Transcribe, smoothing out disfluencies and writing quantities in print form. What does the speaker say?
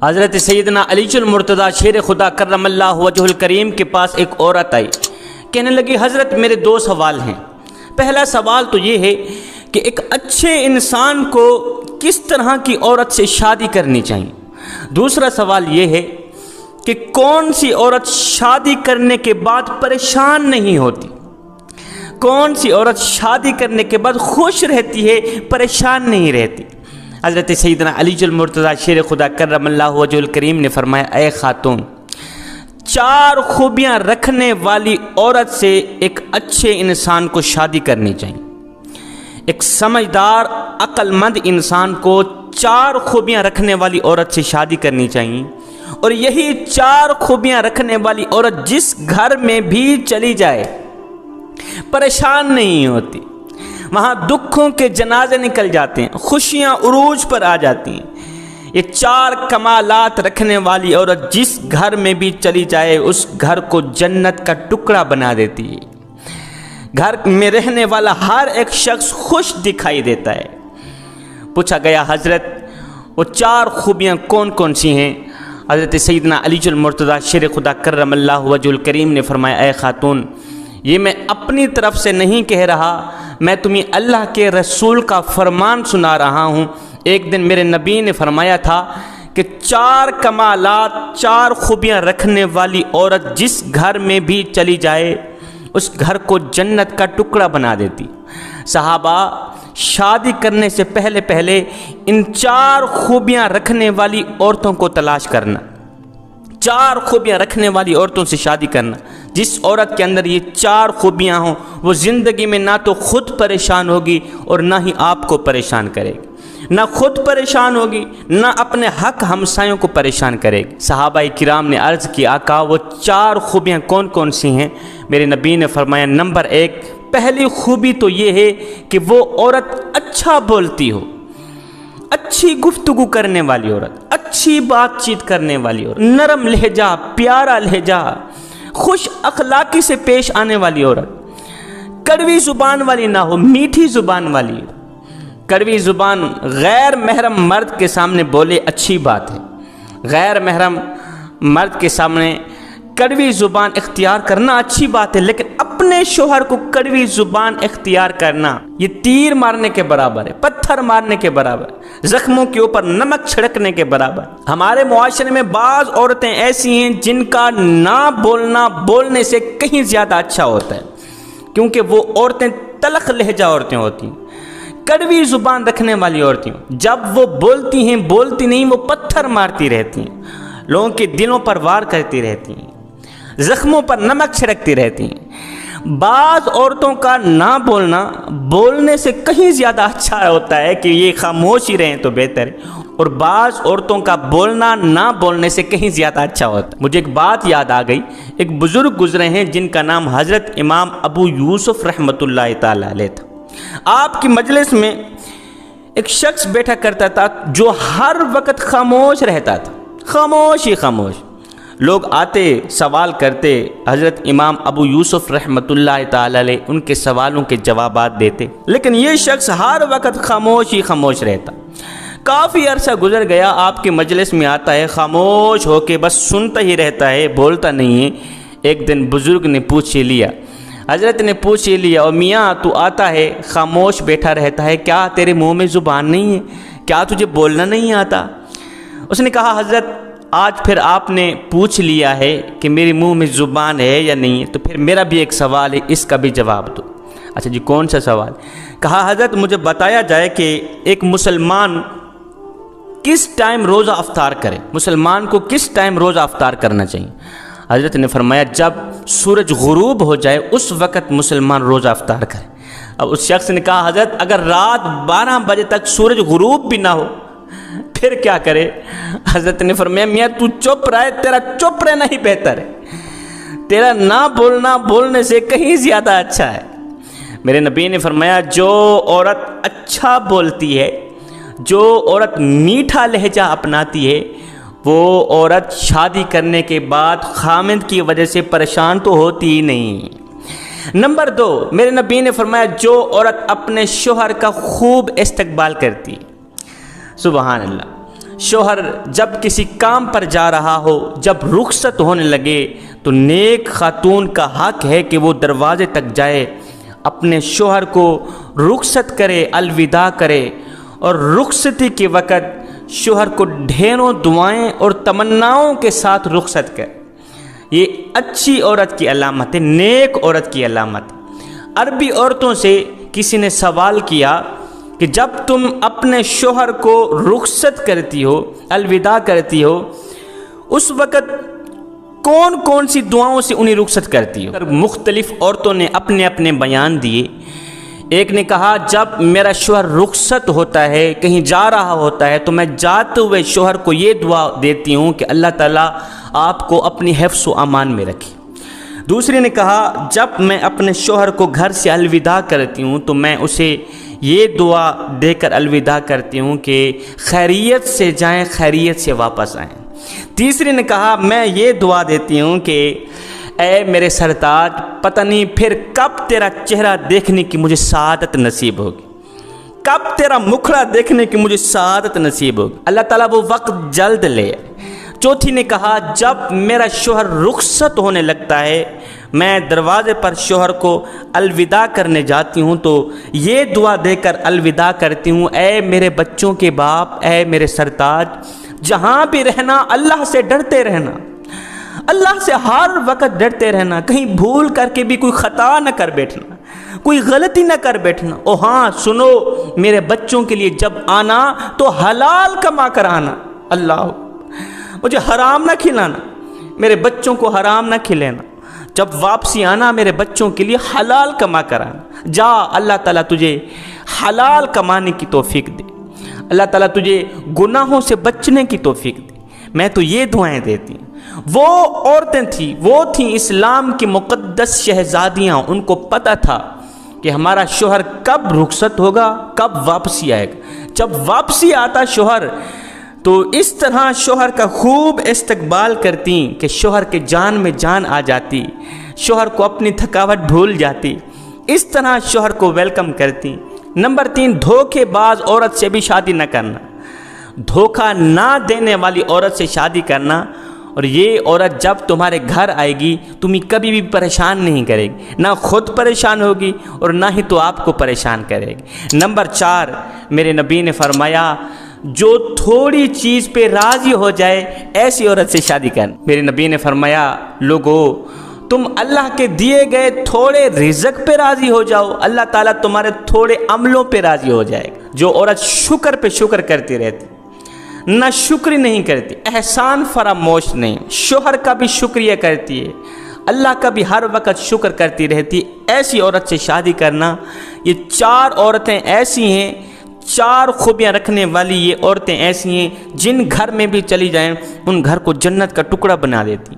حضرت سیدنا علی المرتضیٰ شیر خدا کرم اللہ وجہ الکریم کے پاس ایک عورت آئی، کہنے لگی حضرت میرے دو سوال ہیں۔ پہلا سوال تو یہ ہے کہ ایک اچھے انسان کو کس طرح کی عورت سے شادی کرنی چاہیے۔ دوسرا سوال یہ ہے کہ کون سی عورت شادی کرنے کے بعد پریشان نہیں ہوتی، کون سی عورت شادی کرنے کے بعد خوش رہتی ہے، پریشان نہیں رہتی۔ حضرت سیدنا علی المرتضیٰ شیر خدا کرم اللہ وجہ الکریم نے فرمایا، اے خاتون، 4 خوبیاں رکھنے والی عورت سے ایک اچھے انسان کو شادی کرنی چاہیے۔ ایک سمجھدار عقل مند انسان کو 4 خوبیاں رکھنے والی عورت سے شادی کرنی چاہیے، اور یہی 4 خوبیاں رکھنے والی عورت جس گھر میں بھی چلی جائے پریشان نہیں ہوتی، وہاں دکھوں کے جنازے نکل جاتے ہیں، خوشیاں عروج پر آ جاتی ہیں۔ یہ 4 کمالات رکھنے والی عورت جس گھر میں بھی چلی جائے اس گھر کو جنت کا ٹکڑا بنا دیتی ہے، گھر میں رہنے والا ہر ایک شخص خوش دکھائی دیتا ہے۔ پوچھا گیا حضرت وہ 4 خوبیاں کون کون سی ہیں؟ حضرت سیدنا علی المرتضیٰ شیر خدا کرم اللہ وجہ الکریم نے فرمایا، اے خاتون، یہ میں اپنی طرف سے نہیں کہہ رہا، میں تمہیں اللہ کے رسول کا فرمان سنا رہا ہوں۔ ایک دن میرے نبی نے فرمایا تھا کہ 4 کمالات، 4 خوبیاں رکھنے والی عورت جس گھر میں بھی چلی جائے اس گھر کو جنت کا ٹکڑا بنا دیتی۔ صحابہ، شادی کرنے سے پہلے ان 4 خوبیاں رکھنے والی عورتوں کو تلاش کرنا، 4 خوبیاں رکھنے والی عورتوں سے شادی کرنا۔ جس عورت کے اندر یہ 4 خوبیاں ہوں وہ زندگی میں نہ تو خود پریشان ہوگی اور نہ ہی آپ کو پریشان کرے گی، نہ خود پریشان ہوگی نہ اپنے حق ہمسایوں کو پریشان کرے گی۔ صحابہ کرام نے عرض کی، آقا وہ 4 خوبیاں کون کون سی ہیں؟ میرے نبی نے فرمایا، نمبر 1، پہلی خوبی تو یہ ہے کہ وہ عورت اچھا بولتی ہو، اچھی گفتگو کرنے والی عورت، اچھی بات چیت کرنے والی عورت، نرم لہجہ، پیارا لہجہ، خوش اخلاقی سے پیش آنے والی عورت، کڑوی زبان والی نہ ہو، میٹھی زبان والی ہو۔ کڑوی زبان غیر محرم مرد کے سامنے بولے اچھی بات ہے، غیر محرم مرد کے سامنے کڑوی زبان اختیار کرنا اچھی بات ہے، لیکن اپنے شوہر کو کڑوی زبان اختیار کرنا یہ تیر مارنے کے برابر ہے، پتھر مارنے کے برابر، زخموں کے اوپر نمک چھڑکنے کے برابر۔ ہمارے معاشرے میں بعض عورتیں ایسی ہیں جن کا نہ بولنا بولنے سے کہیں زیادہ اچھا ہوتا ہے، کیونکہ وہ عورتیں تلخ لہجہ عورتیں ہوتی ہیں، کڑوی زبان رکھنے والی عورتیں، جب وہ بولتی ہیں بولتی نہیں، وہ پتھر مارتی رہتی ہیں، لوگوں کے دلوں پر وار کرتی رہتی ہیں، زخموں پر نمک چھڑکتی رہتی ہیں۔ بعض عورتوں کا نہ بولنا بولنے سے کہیں زیادہ اچھا ہوتا ہے کہ یہ خاموش ہی رہیں تو بہتر ہے، اور بعض عورتوں کا بولنا نہ بولنے سے کہیں زیادہ اچھا ہوتا ہے۔ مجھے ایک بات یاد آ گئی، ایک بزرگ گزرے ہیں جن کا نام حضرت امام ابو یوسف رحمۃ اللہ تعالی علیہ تھا۔ آپ کی مجلس میں ایک شخص بیٹھا کرتا تھا جو ہر وقت خاموش رہتا تھا، خاموش ہی خاموش۔ لوگ آتے سوال کرتے، حضرت امام ابو یوسف رحمۃ اللہ تعالی علیہ ان کے سوالوں کے جوابات دیتے، لیکن یہ شخص ہر وقت خاموش ہی خاموش رہتا۔ کافی عرصہ گزر گیا، آپ کے مجلس میں آتا ہے، خاموش ہو کے بس سنتا ہی رہتا ہے، بولتا نہیں ہے۔ ایک دن بزرگ نے پوچھ لیا، حضرت نے پوچھ لیا، اور میاں تو آتا ہے خاموش بیٹھا رہتا ہے، کیا تیرے منہ میں زبان نہیں ہے؟ کیا تجھے بولنا نہیں آتا؟ اس نے کہا، حضرت آج پھر آپ نے پوچھ لیا ہے کہ میرے منہ میں زبان ہے یا نہیں ہے، تو پھر میرا بھی ایک سوال ہے، اس کا بھی جواب دو۔ اچھا جی، کون سا سوال؟ کہا، حضرت مجھے بتایا جائے کہ ایک مسلمان کس ٹائم روزہ افطار کرے، مسلمان کو کس ٹائم روزہ افطار کرنا چاہیے؟ حضرت نے فرمایا، جب سورج غروب ہو جائے اس وقت مسلمان روزہ افطار کرے۔ اب اس شخص نے کہا، حضرت اگر رات 12 بجے تک سورج غروب بھی نہ ہو پھر کیا کرے؟ حضرت نے فرمایا، میاں تو چپ رہے، تیرا چپ رہنا ہی بہتر ہے، تیرا نہ بولنا بولنے سے کہیں زیادہ اچھا ہے۔ میرے نبی نے فرمایا، جو عورت اچھا بولتی ہے، جو عورت میٹھا لہجہ اپناتی ہے، وہ عورت شادی کرنے کے بعد خامند کی وجہ سے پریشان تو ہوتی ہی نہیں۔ نمبر 2، میرے نبی نے فرمایا، جو عورت اپنے شوہر کا خوب استقبال کرتی ہے، سبحان اللہ، شوہر جب کسی کام پر جا رہا ہو، جب رخصت ہونے لگے، تو نیک خاتون کا حق ہے کہ وہ دروازے تک جائے، اپنے شوہر کو رخصت کرے، الوداع کرے، اور رخصتی کے وقت شوہر کو ڈھیروں دعائیں اور تمناؤں کے ساتھ رخصت کرے۔ یہ اچھی عورت کی علامت ہے، نیک عورت کی علامت ہے۔ عربی عورتوں سے کسی نے سوال کیا کہ جب تم اپنے شوہر کو رخصت کرتی ہو، الوداع کرتی ہو، اس وقت کون کون سی دعاؤں سے انہیں رخصت کرتی ہو؟ مختلف عورتوں نے اپنے اپنے بیان دیے۔ ایک نے کہا جب میرا شوہر رخصت ہوتا ہے، کہیں جا رہا ہوتا ہے، تو میں جاتے ہوئے شوہر کو یہ دعا دیتی ہوں کہ اللہ تعالیٰ آپ کو اپنی حفظ و امان میں رکھے۔ دوسری نے کہا جب میں اپنے شوہر کو گھر سے الوداع کرتی ہوں تو میں اسے یہ دعا دے کر الوداع کرتی ہوں کہ خیریت سے جائیں، خیریت سے واپس آئیں۔ تیسری نے کہا میں یہ دعا دیتی ہوں کہ اے میرے سرتاج، پتہ نہیں پھر کب تیرا چہرہ دیکھنے کی مجھے سعادت نصیب ہوگی، کب تیرا مکھڑا دیکھنے کی مجھے سعادت نصیب ہوگی، اللہ تعالیٰ وہ وقت جلد لے۔ چوتھی نے کہا جب میرا شوہر رخصت ہونے لگتا ہے، میں دروازے پر شوہر کو الوداع کرنے جاتی ہوں تو یہ دعا دے کر الوداع کرتی ہوں، اے میرے بچوں کے باپ، اے میرے سرتاج، جہاں بھی رہنا اللہ سے ڈرتے رہنا، اللہ سے ہر وقت ڈرتے رہنا، کہیں بھول کر کے بھی کوئی خطا نہ کر بیٹھنا، کوئی غلطی نہ کر بیٹھنا۔ او ہاں سنو، میرے بچوں کے لیے جب آنا تو حلال کما کر آنا، اللہ مجھے حرام نہ کھلانا، میرے بچوں کو حرام نہ کھلانا، جب واپسی آنا میرے بچوں کے لیے حلال کما کر آنا۔ جا، اللہ تعالیٰ تجھے حلال کمانے کی توفیق دے، اللہ تعالیٰ تجھے گناہوں سے بچنے کی توفیق دے۔ میں تو یہ دعائیں دیتی ہوں۔ وہ عورتیں تھیں، وہ تھیں اسلام کی مقدس شہزادیاں، ان کو پتہ تھا کہ ہمارا شوہر کب رخصت ہوگا، کب واپسی آئے گا۔ جب واپسی آتا شوہر تو اس طرح شوہر کا خوب استقبال کرتی کہ شوہر کے جان میں جان آ جاتی، شوہر کو اپنی تھکاوٹ بھول جاتی، اس طرح شوہر کو ویلکم کرتی۔ نمبر 3، دھوکے باز عورت سے بھی شادی نہ کرنا، دھوکہ نہ دینے والی عورت سے شادی کرنا، اور یہ عورت جب تمہارے گھر آئے گی تمہیں کبھی بھی پریشان نہیں کرے گی، نہ خود پریشان ہوگی اور نہ ہی تو آپ کو پریشان کرے گی۔ نمبر 4، میرے نبی نے فرمایا جو تھوڑی چیز پہ راضی ہو جائے ایسی عورت سے شادی کرنا۔ میرے نبی نے فرمایا لوگو تم اللہ کے دیے گئے تھوڑے رزق پہ راضی ہو جاؤ، اللہ تعالیٰ تمہارے تھوڑے عملوں پہ راضی ہو جائے گا۔ جو عورت شکر پہ شکر کرتی رہتی، نہ شکری نہیں کرتی، احسان فراموش نہیں، شوہر کا بھی شکریہ کرتی ہے، اللہ کا بھی ہر وقت شکر کرتی رہتی، ایسی عورت سے شادی کرنا۔ یہ 4 عورتیں ایسی ہیں، 4 خوبیاں رکھنے والی یہ عورتیں ایسی ہیں جن گھر میں بھی چلی جائیں ان گھر کو جنت کا ٹکڑا بنا دیتی۔